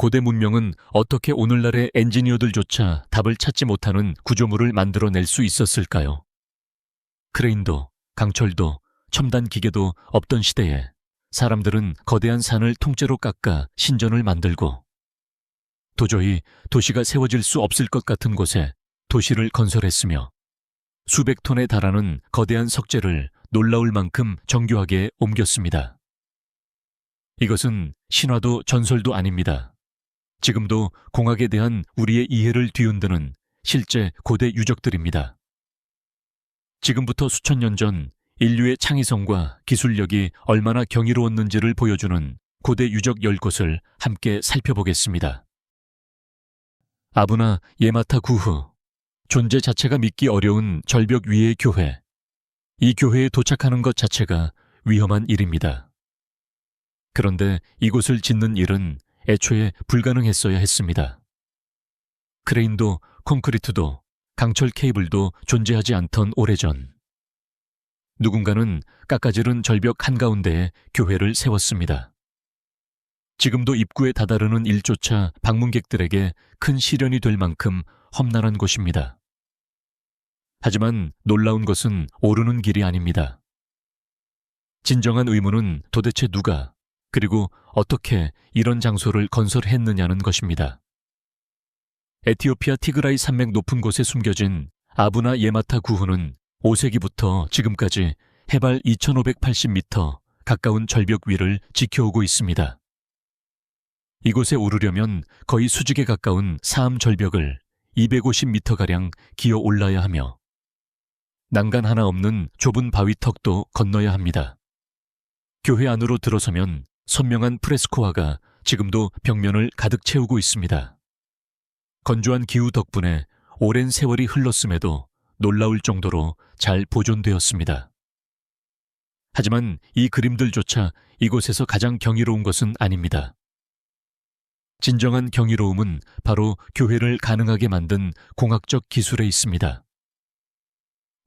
고대 문명은 어떻게 오늘날의 엔지니어들조차 답을 찾지 못하는 구조물을 만들어낼 수 있었을까요? 크레인도, 강철도, 첨단 기계도 없던 시대에 사람들은 거대한 산을 통째로 깎아 신전을 만들고 도저히 도시가 세워질 수 없을 것 같은 곳에 도시를 건설했으며 수백 톤에 달하는 거대한 석재를 놀라울 만큼 정교하게 옮겼습니다. 이것은 신화도 전설도 아닙니다. 지금도 공학에 대한 우리의 이해를 뒤흔드는 실제 고대 유적들입니다. 지금부터 수천 년 전 인류의 창의성과 기술력이 얼마나 경이로웠는지를 보여주는 고대 유적 10곳을 함께 살펴보겠습니다. 아부나 예마타 구흐, 존재 자체가 믿기 어려운 절벽 위의 교회. 이 교회에 도착하는 것 자체가 위험한 일입니다. 그런데 이곳을 짓는 일은 애초에 불가능했어야 했습니다. 크레인도 콘크리트도 강철 케이블도 존재하지 않던 오래전 누군가는 깎아지른 절벽 한가운데에 교회를 세웠습니다. 지금도 입구에 다다르는 일조차 방문객들에게 큰 시련이 될 만큼 험난한 곳입니다. 하지만 놀라운 것은 오르는 길이 아닙니다. 진정한 의문은 도대체 누가 그리고 어떻게 이런 장소를 건설했느냐는 것입니다. 에티오피아 티그라이 산맥 높은 곳에 숨겨진 아부나 예마타 구흐는 5세기부터 지금까지 해발 2580m 가까운 절벽 위를 지켜오고 있습니다. 이곳에 오르려면 거의 수직에 가까운 사암 절벽을 250m가량 기어 올라야 하며 난간 하나 없는 좁은 바위턱도 건너야 합니다. 교회 안으로 들어서면 선명한 프레스코화가 지금도 벽면을 가득 채우고 있습니다. 건조한 기후 덕분에 오랜 세월이 흘렀음에도 놀라울 정도로 잘 보존되었습니다. 하지만 이 그림들조차 이곳에서 가장 경이로운 것은 아닙니다. 진정한 경이로움은 바로 교회를 가능하게 만든 공학적 기술에 있습니다.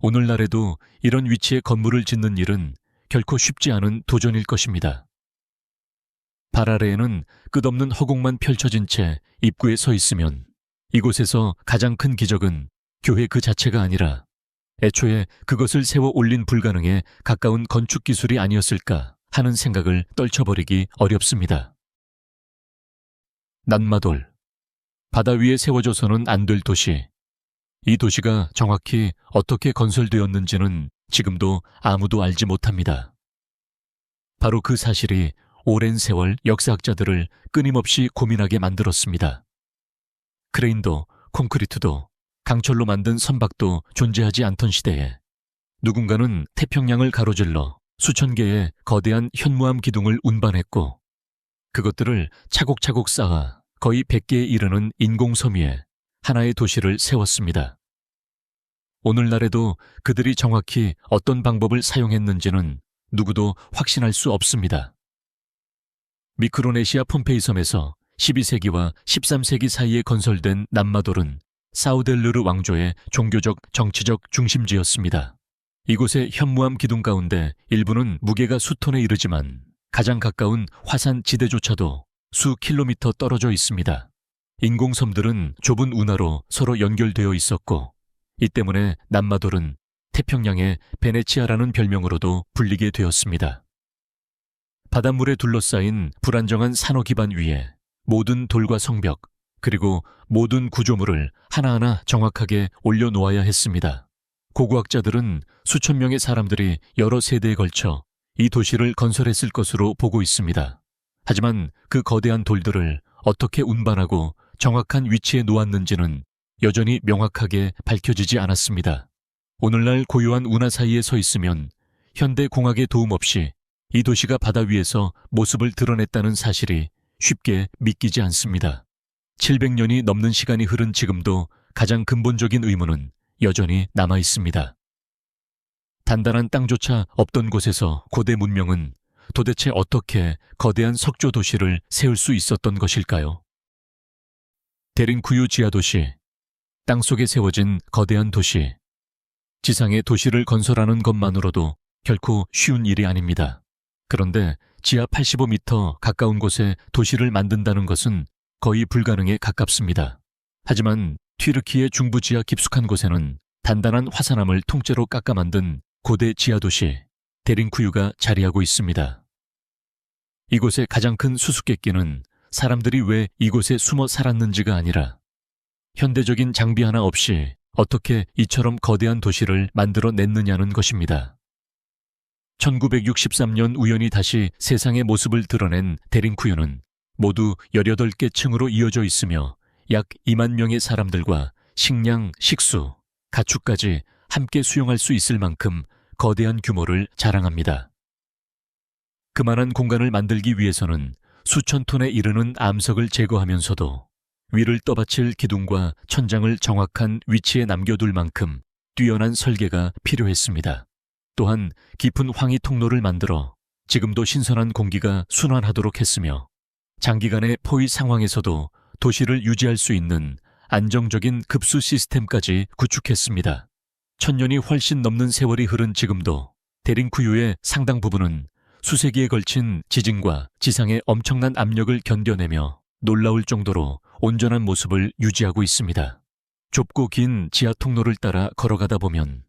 오늘날에도 이런 위치에 건물을 짓는 일은 결코 쉽지 않은 도전일 것입니다. 발 아래에는 끝없는 허공만 펼쳐진 채 입구에 서 있으면 이곳에서 가장 큰 기적은 교회 그 자체가 아니라 애초에 그것을 세워 올린 불가능에 가까운 건축 기술이 아니었을까 하는 생각을 떨쳐버리기 어렵습니다. 난마돌, 바다 위에 세워져서는 안 될 도시. 이 도시가 정확히 어떻게 건설되었는지는 지금도 아무도 알지 못합니다. 바로 그 사실이 오랜 세월 역사학자들을 끊임없이 고민하게 만들었습니다. 크레인도, 콘크리트도, 강철로 만든 선박도 존재하지 않던 시대에 누군가는 태평양을 가로질러 수천 개의 거대한 현무암 기둥을 운반했고 그것들을 차곡차곡 쌓아 거의 100개에 이르는 인공섬 위에 하나의 도시를 세웠습니다. 오늘날에도 그들이 정확히 어떤 방법을 사용했는지는 누구도 확신할 수 없습니다. 미크로네시아 폼페이 섬에서 12세기와 13세기 사이에 건설된 남마돌은 사우델르르 왕조의 종교적, 정치적 중심지였습니다. 이곳의 현무암 기둥 가운데 일부는 무게가 수톤에 이르지만 가장 가까운 화산 지대조차도 수 킬로미터 떨어져 있습니다. 인공섬들은 좁은 운하로 서로 연결되어 있었고 이 때문에 남마돌은 태평양의 베네치아라는 별명으로도 불리게 되었습니다. 바닷물에 둘러싸인 불안정한 산호 기반 위에 모든 돌과 성벽 그리고 모든 구조물을 하나하나 정확하게 올려놓아야 했습니다. 고고학자들은 수천 명의 사람들이 여러 세대에 걸쳐 이 도시를 건설했을 것으로 보고 있습니다. 하지만 그 거대한 돌들을 어떻게 운반하고 정확한 위치에 놓았는지는 여전히 명확하게 밝혀지지 않았습니다. 오늘날 고요한 운하 사이에 서 있으면 현대 공학의 도움 없이 이 도시가 바다 위에서 모습을 드러냈다는 사실이 쉽게 믿기지 않습니다. 700년이 넘는 시간이 흐른 지금도 가장 근본적인 의문은 여전히 남아 있습니다. 단단한 땅조차 없던 곳에서 고대 문명은 도대체 어떻게 거대한 석조 도시를 세울 수 있었던 것일까요? 데린쿠유 지하 도시, 땅속에 세워진 거대한 도시. 지상에 도시를 건설하는 것만으로도 결코 쉬운 일이 아닙니다. 그런데 지하 85m 가까운 곳에 도시를 만든다는 것은 거의 불가능에 가깝습니다. 하지만 튀르키예 중부 지하 깊숙한 곳에는 단단한 화산암을 통째로 깎아 만든 고대 지하도시 데린쿠유가 자리하고 있습니다. 이곳의 가장 큰 수수께끼는 사람들이 왜 이곳에 숨어 살았는지가 아니라 현대적인 장비 하나 없이 어떻게 이처럼 거대한 도시를 만들어냈느냐는 것입니다. 1963년 우연히 다시 세상의 모습을 드러낸 데린쿠유는 모두 18개 층으로 이어져 있으며 약 2만 명의 사람들과 식량, 식수, 가축까지 함께 수용할 수 있을 만큼 거대한 규모를 자랑합니다. 그만한 공간을 만들기 위해서는 수천 톤에 이르는 암석을 제거하면서도 위를 떠받칠 기둥과 천장을 정확한 위치에 남겨둘 만큼 뛰어난 설계가 필요했습니다. 또한 깊은 황희 통로를 만들어 지금도 신선한 공기가 순환하도록 했으며 장기간의 포위 상황에서도 도시를 유지할 수 있는 안정적인 급수 시스템까지 구축했습니다. 1000년이 훨씬 넘는 세월이 흐른 지금도 데린쿠유의 상당 부분은 수세기에 걸친 지진과 지상의 엄청난 압력을 견뎌내며 놀라울 정도로 온전한 모습을 유지하고 있습니다. 좁고 긴 지하 통로를 따라 걸어가다 보면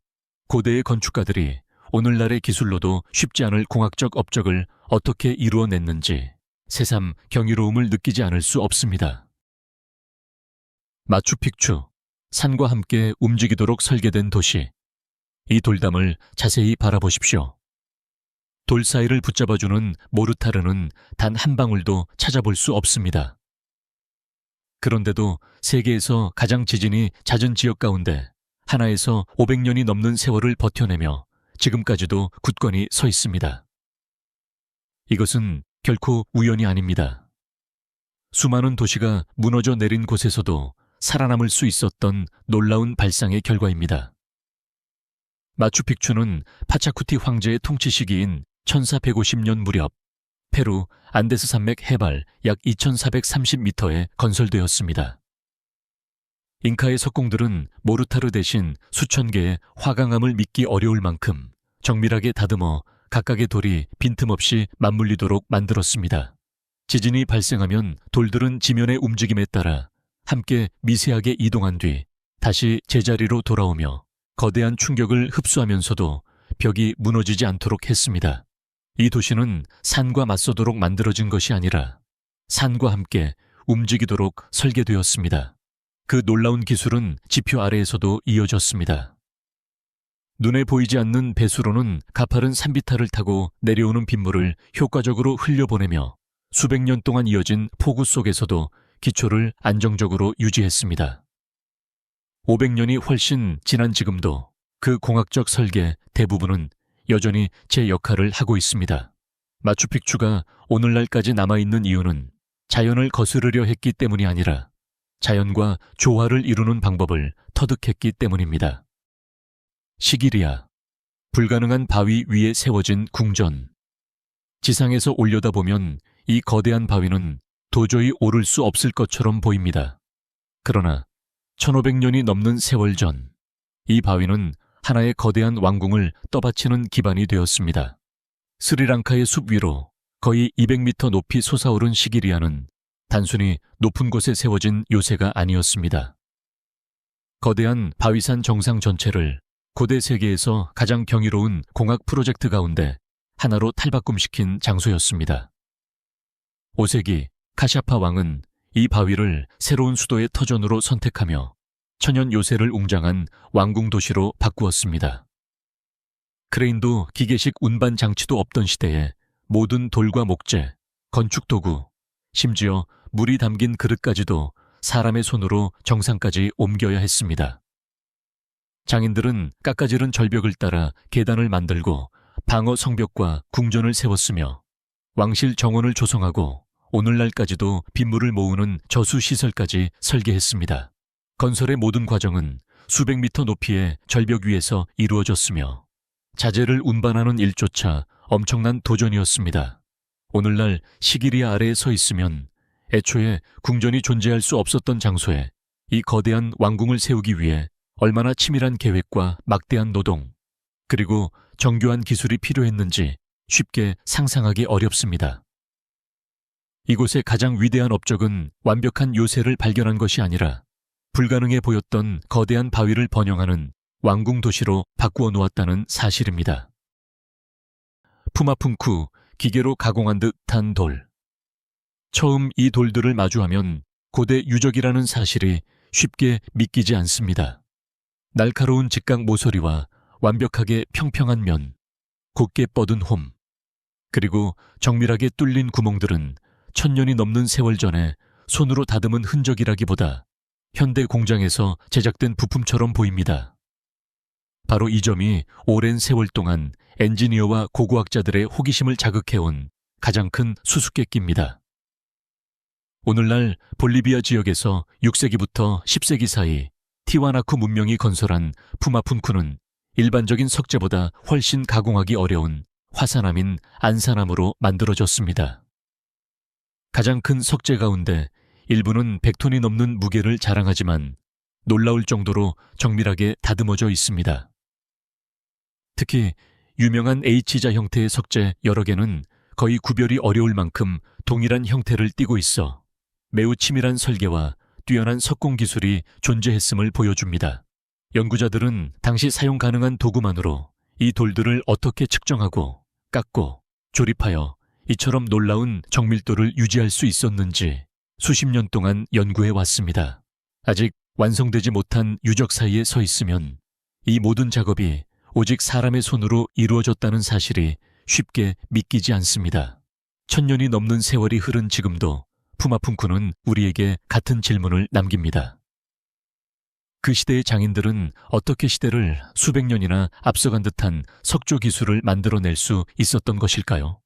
고대의 건축가들이 오늘날의 기술로도 쉽지 않을 공학적 업적을 어떻게 이루어냈는지 새삼 경이로움을 느끼지 않을 수 없습니다. 마추픽추, 산과 함께 움직이도록 설계된 도시. 이 돌담을 자세히 바라보십시오. 돌 사이를 붙잡아주는 모르타르는 단 한 방울도 찾아볼 수 없습니다. 그런데도 세계에서 가장 지진이 잦은 지역 가운데 하나에서 500년이 넘는 세월을 버텨내며 지금까지도 굳건히 서 있습니다. 이것은 결코 우연이 아닙니다. 수많은 도시가 무너져 내린 곳에서도 살아남을 수 있었던 놀라운 발상의 결과입니다. 마추픽추는 파차쿠티 황제의 통치 시기인 1450년 무렵 페루 안데스 산맥 해발 약 2430m에 건설되었습니다. 잉카의 석공들은 모르타르 대신 수천 개의 화강암을 믿기 어려울 만큼 정밀하게 다듬어 각각의 돌이 빈틈없이 맞물리도록 만들었습니다. 지진이 발생하면 돌들은 지면의 움직임에 따라 함께 미세하게 이동한 뒤 다시 제자리로 돌아오며 거대한 충격을 흡수하면서도 벽이 무너지지 않도록 했습니다. 이 도시는 산과 맞서도록 만들어진 것이 아니라 산과 함께 움직이도록 설계되었습니다. 그 놀라운 기술은 지표 아래에서도 이어졌습니다. 눈에 보이지 않는 배수로는 가파른 산비탈을 타고 내려오는 빗물을 효과적으로 흘려보내며 수백 년 동안 이어진 폭우 속에서도 기초를 안정적으로 유지했습니다. 500년이 훨씬 지난 지금도 그 공학적 설계 대부분은 여전히 제 역할을 하고 있습니다. 마추픽추가 오늘날까지 남아있는 이유는 자연을 거스르려 했기 때문이 아니라 자연과 조화를 이루는 방법을 터득했기 때문입니다. 시기리아, 불가능한 바위 위에 세워진 궁전. 지상에서 올려다보면 이 거대한 바위는 도저히 오를 수 없을 것처럼 보입니다. 그러나 1500년이 넘는 세월 전, 이 바위는 하나의 거대한 왕궁을 떠받치는 기반이 되었습니다. 스리랑카의 숲 위로 거의 200m 높이 솟아오른 시기리아는 단순히 높은 곳에 세워진 요새가 아니었습니다. 거대한 바위산 정상 전체를 고대 세계에서 가장 경이로운 공학 프로젝트 가운데 하나로 탈바꿈시킨 장소였습니다. 5세기 카샤파 왕은 이 바위를 새로운 수도의 터전으로 선택하며 천연 요새를 웅장한 왕궁 도시로 바꾸었습니다. 크레인도 기계식 운반 장치도 없던 시대에 모든 돌과 목재, 건축 도구, 심지어 물이 담긴 그릇까지도 사람의 손으로 정상까지 옮겨야 했습니다. 장인들은 깎아지른 절벽을 따라 계단을 만들고 방어 성벽과 궁전을 세웠으며 왕실 정원을 조성하고 오늘날까지도 빗물을 모으는 저수시설까지 설계했습니다. 건설의 모든 과정은 수백 미터 높이의 절벽 위에서 이루어졌으며 자재를 운반하는 일조차 엄청난 도전이었습니다. 오늘날 시기리아 아래에 서 있으면 애초에 궁전이 존재할 수 없었던 장소에 이 거대한 왕궁을 세우기 위해 얼마나 치밀한 계획과 막대한 노동, 그리고 정교한 기술이 필요했는지 쉽게 상상하기 어렵습니다. 이곳의 가장 위대한 업적은 완벽한 요새를 발견한 것이 아니라 불가능해 보였던 거대한 바위를 번영하는 왕궁 도시로 바꾸어 놓았다는 사실입니다. 푸마푼쿠, 기계로 가공한 듯한 돌. 처음 이 돌들을 마주하면 고대 유적이라는 사실이 쉽게 믿기지 않습니다. 날카로운 직각 모서리와 완벽하게 평평한 면, 곧게 뻗은 홈, 그리고 정밀하게 뚫린 구멍들은 천년이 넘는 세월 전에 손으로 다듬은 흔적이라기보다 현대 공장에서 제작된 부품처럼 보입니다. 바로 이 점이 오랜 세월 동안 엔지니어와 고고학자들의 호기심을 자극해온 가장 큰 수수께끼입니다. 오늘날 볼리비아 지역에서 6세기부터 10세기 사이 티와나쿠 문명이 건설한 푸마푼쿠는 일반적인 석재보다 훨씬 가공하기 어려운 화산암인 안산암으로 만들어졌습니다. 가장 큰 석재 가운데 일부는 100톤이 넘는 무게를 자랑하지만 놀라울 정도로 정밀하게 다듬어져 있습니다. 특히 유명한 H자 형태의 석재 여러 개는 거의 구별이 어려울 만큼 동일한 형태를 띠고 있어 매우 치밀한 설계와 뛰어난 석공 기술이 존재했음을 보여줍니다. 연구자들은 당시 사용 가능한 도구만으로 이 돌들을 어떻게 측정하고 깎고 조립하여 이처럼 놀라운 정밀도를 유지할 수 있었는지 수십 년 동안 연구해 왔습니다. 아직 완성되지 못한 유적 사이에 서 있으면 이 모든 작업이 오직 사람의 손으로 이루어졌다는 사실이 쉽게 믿기지 않습니다. 천년이 넘는 세월이 흐른 지금도 푸마푼쿠는 우리에게 같은 질문을 남깁니다. 그 시대의 장인들은 어떻게 시대를 수백 년이나 앞서간 듯한 석조 기술을 만들어낼 수 있었던 것일까요?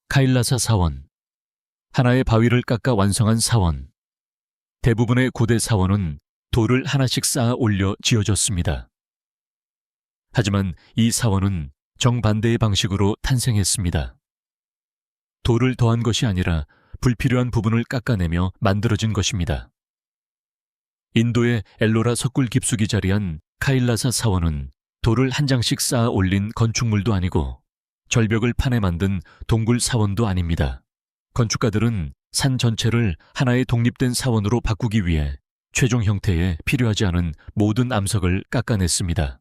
카일라사 사원. 하나의 바위를 깎아 완성한 사원. 대부분의 고대 사원은 돌을 하나씩 쌓아 올려 지어졌습니다. 하지만 이 사원은 정반대의 방식으로 탄생했습니다. 돌을 더한 것이 아니라 불필요한 부분을 깎아내며 만들어진 것입니다. 인도의 엘로라 석굴 깊숙이 자리한 카일라사 사원은 돌을 한 장씩 쌓아 올린 건축물도 아니고 절벽을 파내 만든 동굴 사원도 아닙니다. 건축가들은 산 전체를 하나의 독립된 사원으로 바꾸기 위해 최종 형태에 필요하지 않은 모든 암석을 깎아냈습니다.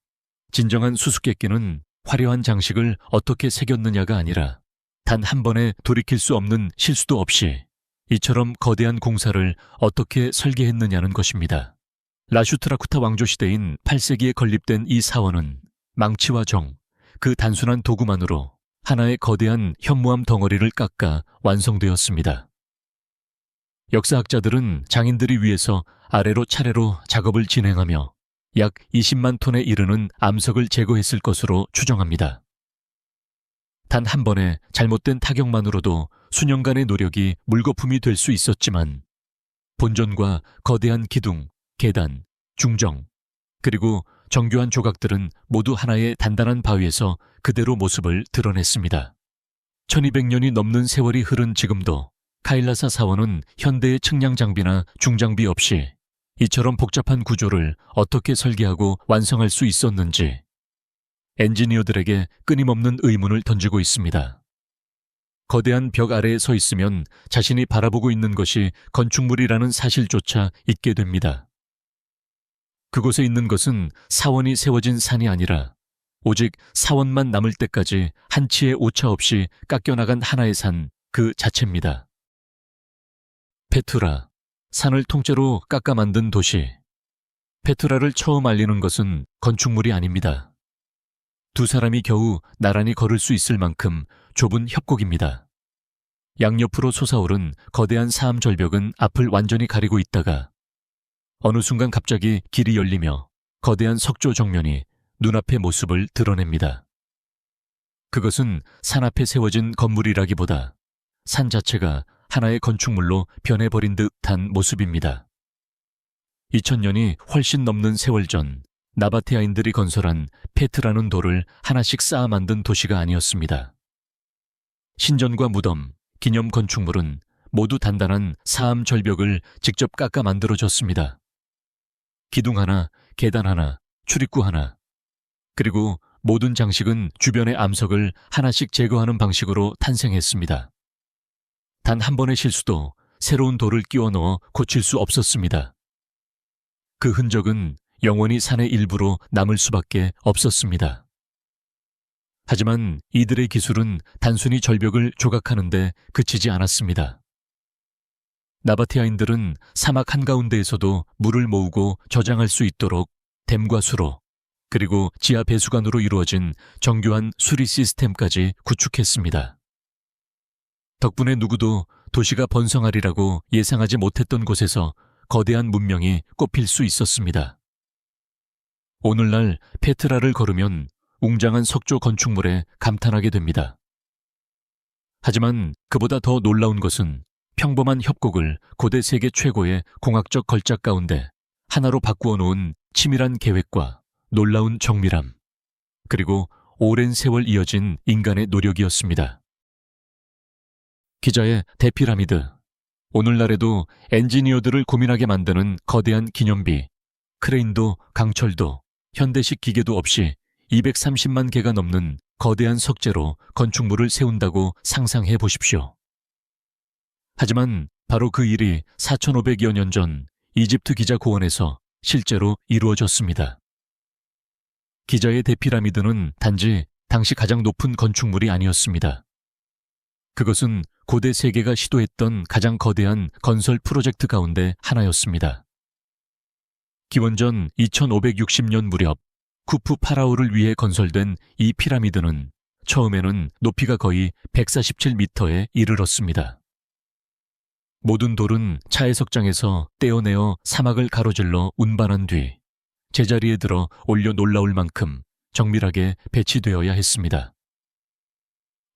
진정한 수수께끼는 화려한 장식을 어떻게 새겼느냐가 아니라 단 한 번에 돌이킬 수 없는 실수도 없이 이처럼 거대한 공사를 어떻게 설계했느냐는 것입니다. 라슈트라쿠타 왕조 시대인 8세기에 건립된 이 사원은 망치와 정, 그 단순한 도구만으로 하나의 거대한 현무암 덩어리를 깎아 완성되었습니다. 역사학자들은 장인들이 위에서 아래로 차례로 작업을 진행하며 약 20만 톤에 이르는 암석을 제거했을 것으로 추정합니다. 단 한 번의 잘못된 타격만으로도 수년간의 노력이 물거품이 될 수 있었지만 본전과 거대한 기둥, 계단, 중정, 그리고 정교한 조각들은 모두 하나의 단단한 바위에서 그대로 모습을 드러냈습니다. 1200년이 넘는 세월이 흐른 지금도 카일라사 사원은 현대의 측량 장비나 중장비 없이 이처럼 복잡한 구조를 어떻게 설계하고 완성할 수 있었는지 엔지니어들에게 끊임없는 의문을 던지고 있습니다. 거대한 벽 아래에 서 있으면 자신이 바라보고 있는 것이 건축물이라는 사실조차 잊게 됩니다. 그곳에 있는 것은 사원이 세워진 산이 아니라 오직 사원만 남을 때까지 한치의 오차 없이 깎여나간 하나의 산 그 자체입니다. 페트라, 산을 통째로 깎아 만든 도시. 페트라를 처음 알리는 것은 건축물이 아닙니다. 두 사람이 겨우 나란히 걸을 수 있을 만큼 좁은 협곡입니다. 양옆으로 솟아오른 거대한 사암 절벽은 앞을 완전히 가리고 있다가 어느 순간 갑자기 길이 열리며 거대한 석조 정면이 눈앞의 모습을 드러냅니다. 그것은 산 앞에 세워진 건물이라기보다 산 자체가 하나의 건축물로 변해버린 듯한 모습입니다. 2000년이 훨씬 넘는 세월 전 나바테아인들이 건설한 페트라는 돌을 하나씩 쌓아 만든 도시가 아니었습니다. 신전과 무덤, 기념 건축물은 모두 단단한 사암 절벽을 직접 깎아 만들어졌습니다. 기둥 하나, 계단 하나, 출입구 하나, 그리고 모든 장식은 주변의 암석을 하나씩 제거하는 방식으로 탄생했습니다. 단 한 번의 실수도 새로운 돌을 끼워 넣어 고칠 수 없었습니다. 그 흔적은 영원히 산의 일부로 남을 수밖에 없었습니다. 하지만 이들의 기술은 단순히 절벽을 조각하는 데 그치지 않았습니다. 나바티아인들은 사막 한가운데에서도 물을 모으고 저장할 수 있도록 댐과 수로, 그리고 지하 배수관으로 이루어진 정교한 수리 시스템까지 구축했습니다. 덕분에 누구도 도시가 번성하리라고 예상하지 못했던 곳에서 거대한 문명이 꼽힐 수 있었습니다. 오늘날 페트라를 걸으면 웅장한 석조 건축물에 감탄하게 됩니다. 하지만 그보다 더 놀라운 것은 평범한 협곡을 고대 세계 최고의 공학적 걸작 가운데 하나로 바꾸어 놓은 치밀한 계획과 놀라운 정밀함, 그리고 오랜 세월 이어진 인간의 노력이었습니다. 기자의 대피라미드. 오늘날에도 엔지니어들을 고민하게 만드는 거대한 기념비, 크레인도 강철도 현대식 기계도 없이 230만 개가 넘는 거대한 석재로 건축물을 세운다고 상상해 보십시오. 하지만 바로 그 일이 4,500여 년 전 이집트 기자 고원에서 실제로 이루어졌습니다. 기자의 대피라미드는 단지 당시 가장 높은 건축물이 아니었습니다. 그것은 고대 세계가 시도했던 가장 거대한 건설 프로젝트 가운데 하나였습니다. 기원전 2560년 무렵 쿠프 파라오를 위해 건설된 이 피라미드는 처음에는 높이가 거의 147m에 이르렀습니다. 모든 돌은 차해석장에서 떼어내어 사막을 가로질러 운반한 뒤 제자리에 들어 올려 놀라울 만큼 정밀하게 배치되어야 했습니다.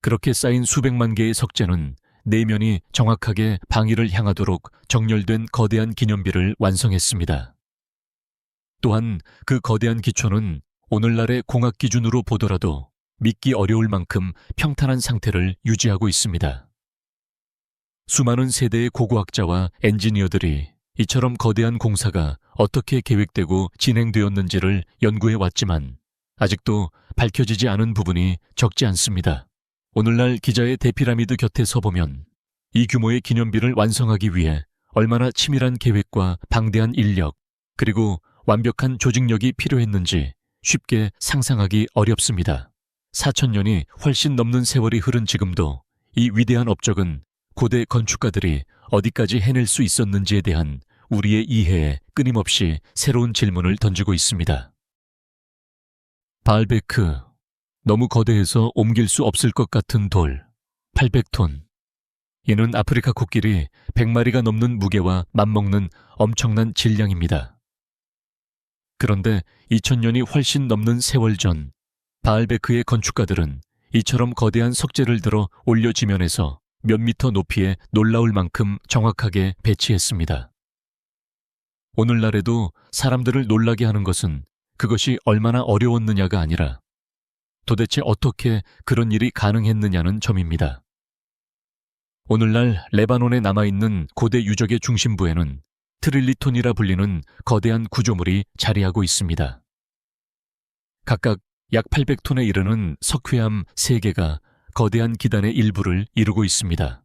그렇게 쌓인 수백만 개의 석재는 내면이 정확하게 방위를 향하도록 정렬된 거대한 기념비를 완성했습니다. 또한 그 거대한 기초는 오늘날의 공학 기준으로 보더라도 믿기 어려울 만큼 평탄한 상태를 유지하고 있습니다. 수많은 세대의 고고학자와 엔지니어들이 이처럼 거대한 공사가 어떻게 계획되고 진행되었는지를 연구해 왔지만 아직도 밝혀지지 않은 부분이 적지 않습니다. 오늘날 기자의 대피라미드 곁에 서보면 이 규모의 기념비를 완성하기 위해 얼마나 치밀한 계획과 방대한 인력, 그리고 완벽한 조직력이 필요했는지 쉽게 상상하기 어렵습니다. 4,000년이 훨씬 넘는 세월이 흐른 지금도 이 위대한 업적은 고대 건축가들이 어디까지 해낼 수 있었는지에 대한 우리의 이해에 끊임없이 새로운 질문을 던지고 있습니다. 바알베크, 너무 거대해서 옮길 수 없을 것 같은 돌, 800톤. 이는 아프리카 코끼리 100마리가 넘는 무게와 맞먹는 엄청난 질량입니다. 그런데 2000년이 훨씬 넘는 세월 전 바알베크의 건축가들은 이처럼 거대한 석재를 들어 올려 지면에서 몇 미터 높이에 놀라울 만큼 정확하게 배치했습니다. 오늘날에도 사람들을 놀라게 하는 것은 그것이 얼마나 어려웠느냐가 아니라 도대체 어떻게 그런 일이 가능했느냐는 점입니다. 오늘날 레바논에 남아있는 고대 유적의 중심부에는 트릴리톤이라 불리는 거대한 구조물이 자리하고 있습니다. 각각 약 800톤에 이르는 석회암 3개가 거대한 기단의 일부를 이루고 있습니다.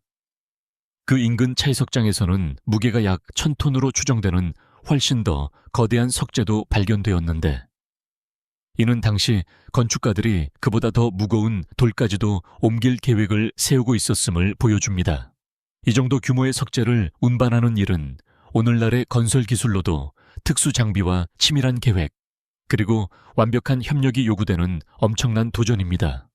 그 인근 차해석장에서는 무게가 약 1000톤으로 추정되는 훨씬 더 거대한 석재도 발견되었는데 이는 당시 건축가들이 그보다 더 무거운 돌까지도 옮길 계획을 세우고 있었음을 보여줍니다. 이 정도 규모의 석재를 운반하는 일은 오늘날의 건설 기술로도 특수 장비와 치밀한 계획, 그리고 완벽한 협력이 요구되는 엄청난 도전입니다.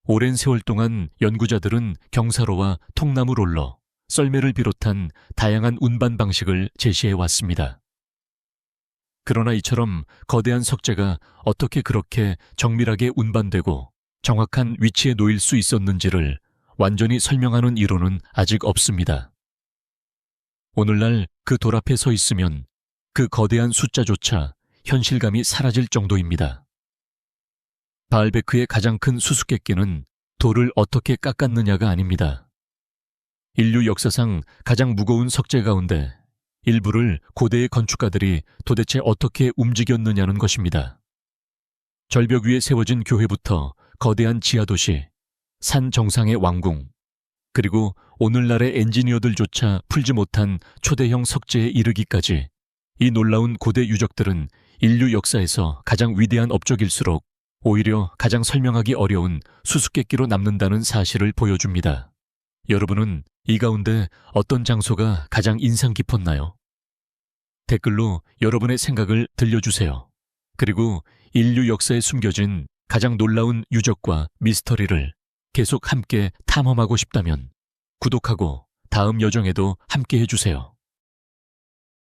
오랜 세월 동안 연구자들은 경사로와 통나무 롤러, 썰매를 비롯한 다양한 운반 방식을 제시해 왔습니다. 그러나 이처럼 거대한 석재가 어떻게 그렇게 정밀하게 운반되고 정확한 위치에 놓일 수 있었는지를 완전히 설명하는 이론은 아직 없습니다. 오늘날 그 돌 앞에 서 있으면 그 거대한 숫자조차 현실감이 사라질 정도입니다. 바알베크의 가장 큰 수수께끼는 돌을 어떻게 깎았느냐가 아닙니다. 인류 역사상 가장 무거운 석재 가운데 일부를 고대의 건축가들이 도대체 어떻게 움직였느냐는 것입니다. 절벽 위에 세워진 교회부터 거대한 지하도시, 산 정상의 왕궁, 그리고 오늘날의 엔지니어들조차 풀지 못한 초대형 석재에 이르기까지 이 놀라운 고대 유적들은 인류 역사에서 가장 위대한 업적일수록 오히려 가장 설명하기 어려운 수수께끼로 남는다는 사실을 보여줍니다. 여러분은 이 가운데 어떤 장소가 가장 인상 깊었나요? 댓글로 여러분의 생각을 들려주세요. 그리고 인류 역사에 숨겨진 가장 놀라운 유적과 미스터리를 계속 함께 탐험하고 싶다면 구독하고 다음 여정에도 함께 해주세요.